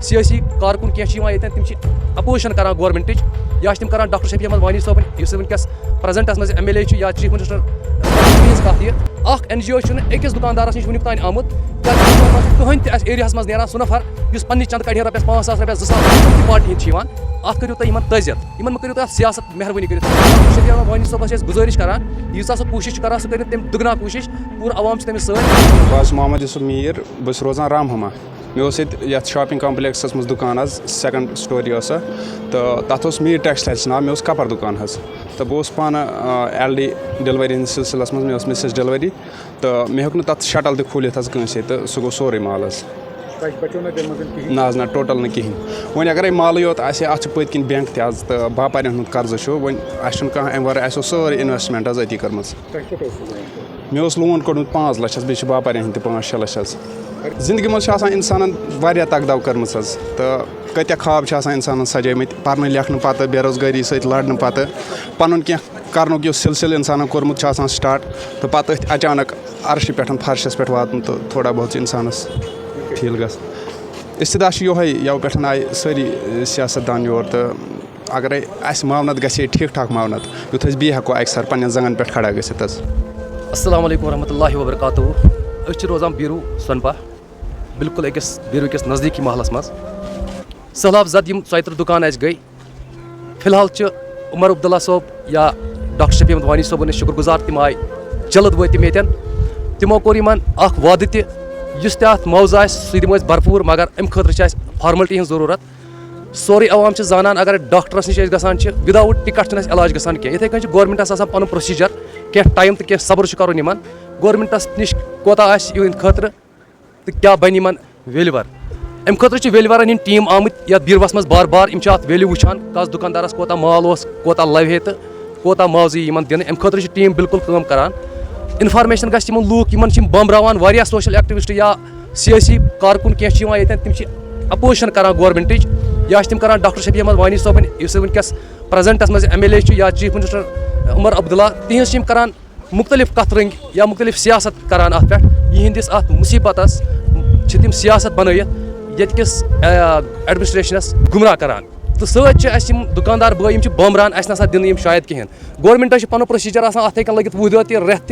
सियासी कारकुन कह तम अपोजिशन करान गवर्नमेंट या तम करान डॉक्टर शफी अहमद वानी साहब वनकस प्रेजेंटस मज MLA या चीफ मिनिस्टर कत यह NGO अकिस दुकानदारस नश वुक तान आमुत कहें एरिया मज नान सह नफर पन्नी चंद कड़े रपस 5,000 रपस 2,000 पार्टी अत करो तुम तजियत इन करो सियासत मेहरबानी कर डॉक्टर शफी अहमद वानी साहबस गुजारिश करान यीजा सह कोशिश कर सह कर तम दुगना कोशिश पूरा अवाम तमिस बस मोहम्मद यूसुफ मीर बस रोजान रामहमा मे शॉपिंग कॉम्प्लेक्स मज दुकान 2nd स्टोरी तो तथ मीर टेक्सटाइल्स नाम मे कपर दुकान तो बह पान LD डिलीवरी हंद सिलसिलस मे मिसेस डिलीवरी तो मे हेक तथ शटल तक खोलित कंसे तो सह गो सोरे माल ना टोटल ना कहें वन अगर माल योत अत पत किन बैंक तज तो बापारन हूँ कर्ज वन कह अम वर सारी इन्वेस्टमेंट अति कर्म मे लोन कोड़मुत 5 लाख बे बापारन हंद 5-6 लाख जिंदगी मज इंसान वारिया तकदव कर्म तो कत्या ख्वाब इंसान सजामत पर्न लेखन पत बेरोजगारी सत लड़न पत पन कह कर सिलसिल इंसान कोर्मुत स्टार्ट तो पत अचानक अर्श पे फर्शस पे वातन तो थोड़ा बहुत इंसानस फील ग इस्तदा यव पे आए सारी सियासतदान योर तो अगर मावनत गे ठीक ठाक मावनत युथ बी हेको अक्सर पन्न जंगन पे खड़ा गसित अस्सलाम वालेकुम रहमतुल्लाहि व बरकातुहू रोजान बीरू सोनपा बिल्कुल अकिस बीरू किस नज़दीकी महलस मज सैलाब जद यम 40 दुकान गई फिलहाल उमर अब्दुल्ला साहब या डॉक्टर शफी अहमद वानी साहब शुक्रगुजार तम आए जल्द वो तम ये तमो कोर वाद तथ मौज सह दिमो भरपूर मगर अम खतर फॉर्मलिटी हज जरूरत सोरे अवाम जानान अगर डॉक्टरस नश गसान विदाउट टिकट इलाज गसान कह इथे कन गवर्नमेंटस पन प्रोसीजर कह टाइम तो कह सब्र कर गवर्नमेंटस नश कोता इन खतर तो क्या बन वेलवर अम खतर वेलवर हंद टीम आमुत या बीरवस मज बार बार इन वैल्यू वुचान कस दुकानदारस कोता माल कोता लवे तो कोता मुआवजे दिन अम खतर टीम बिल्कुल काम करान इन्फॉर्मेशन गम लूक बमरावान वारिया सोशल एक्टिविस्ट या सियासी कारकुन कह तम अपोजिशन करान गवर्नमेंट या तम करान डॉक्टर शफी अहमद वानी साहब वनकस प्रेजेंटस मज MLA या चीफ मिनिस्टर उमर अब्दुल्ला तिहस करान मुख्तलिफ कथ रंग या मुख्तलिफ सियासत करान अत पे यहंदिस अत मुसीबतस तम सियासत बनत यस एडमिनिस्ट्रेशनस गुमराह करान तो सत दुकानदार बय बमरान ना दिन शायद कहें गवर्नमेंट पन प्रोसीजर अत लगित 10 दह रेत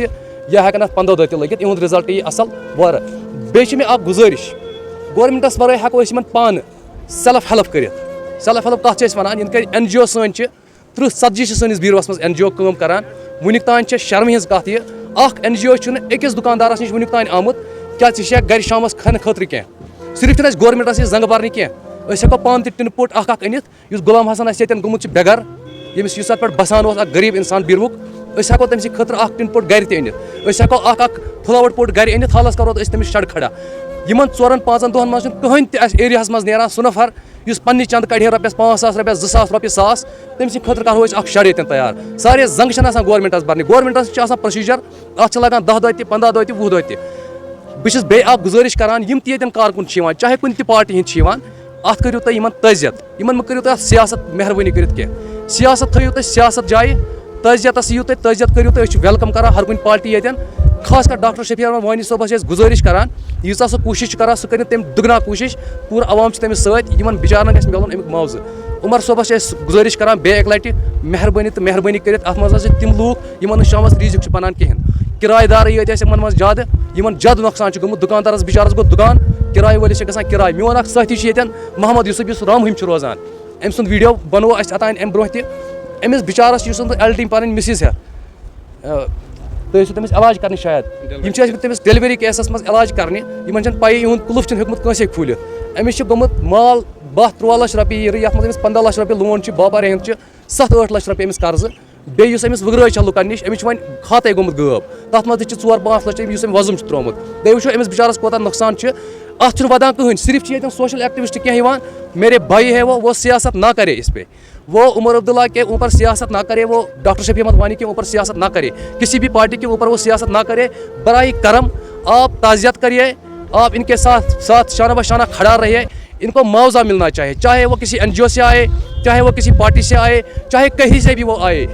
या हेकन 15 दह लगित इहुंद रिजल्ट यी असल वार बे मे गुजारिश गवर्नमेंटस वराय हेको पान सेल्फ हेल्प कर सेल्फ हेल्प कत वन इन कर NGO सन 30-40 सैनिस बीरवस मज NGO काम करान वुनिक तान शर्म हज कत यह NGO अकिस दुकानदारस नश वुनिक तान आमुत क्या चे गर शामस खन खतर कह सिर्फ गवर्नमेंटस जंग भरने कह हेको पान टिन पोट अनित गुलाम हसन ये गोमुत बेगर यमिस पे बसान गरीब इंसान बीरवुक हेको तम खतर टिन पोट गर अनित हेको फ्लावर पोट गर अनित हालस करो तमिस शड़ खड़ा इन 4-5 दोहन मज कहें एरिया मज नान सह नफर पन्नी चंद कड़े रपस 5,000 रपस 2,000 रपये 1,000 तम खतर करो शड़ ये तैयार सारे जंग गवर्नमेंटस भरने गवर्नमेंटस प्रोसीजर अत लगान 10 दह 15 दह 20 दह बस बे गुजारिश करान यम तन कारकुन चाहे कुन पार्टी हंद अत करो तुम तजियत इन करो सियासत मेहरबानी कर सियासत थो सियासत जाए तजियतस यू तजियत करो वेलकम करान हर कुन पार्टी ये खास कर डॉक्टर शफी अहमद वानी साहबस गुजारिश करान यीजा सह कोशिश कर सह कर तम दुगना कोशिश पूरा अवाम तमिस सत बिचारन गि मिलन अमुक मुआवजे उमर साहबस गुजारिश करान बे एक लटि मेहरबानी तो मेहरबानी कर अत मज तम लूक इन शामस रिजिक बनान कहें किरायेदार ये ज्यादा ज्यादा नुकसान गोमुत दुकानदारस बिचारस गो दुकान किराए वलिस गसान किराए मोन साथी ये मोहम्मद यूसुफ इस राम रोजान अम सुंद वीडियो बनो अतान अम ब्रोह तमिस बिचारस LD पन मिसिज है तो तमिस इलाज कर शायद तमिस डिलीवरी केसस मज इलाज करने इन पाई इहुंद कुलुफ हेकमुत कंसे खोलित अमिस गोमुत माल 12-13 लाख रपये ये 15 लाख रपये लोन बापा हंद 7-8 लाख रपये अमिस कर्ज बेस अमिस वगराय लुकन नश अमिस वन खाते गोमुत गब तथ मज 4-5 लाख वजम त्रोमुत दे वो अमिस बिचारस कोता नुकसान अत वदान कहें सिर्फ ये सोशल एक्टिविस्ट क्या मेरे भाई है वो सियासत ना करे इस पे वो उमर अब्दुल्ला के ऊपर सियासत ना करे वो डॉक्टर शफी अहमद वानी के ऊपर सियासत ना करे किसी भी पार्टी के ऊपर वो सियासत ना करे बराए करम आप ताज़ियत करिए आप इनके साथ शाना बशाना खड़ा रहिए इनको मुआवजा मिलना चाहिए चाहे वो किसी NGO से आए चाहे वो किसी पार्टी से आए चाहे कहीं से भी वो आए।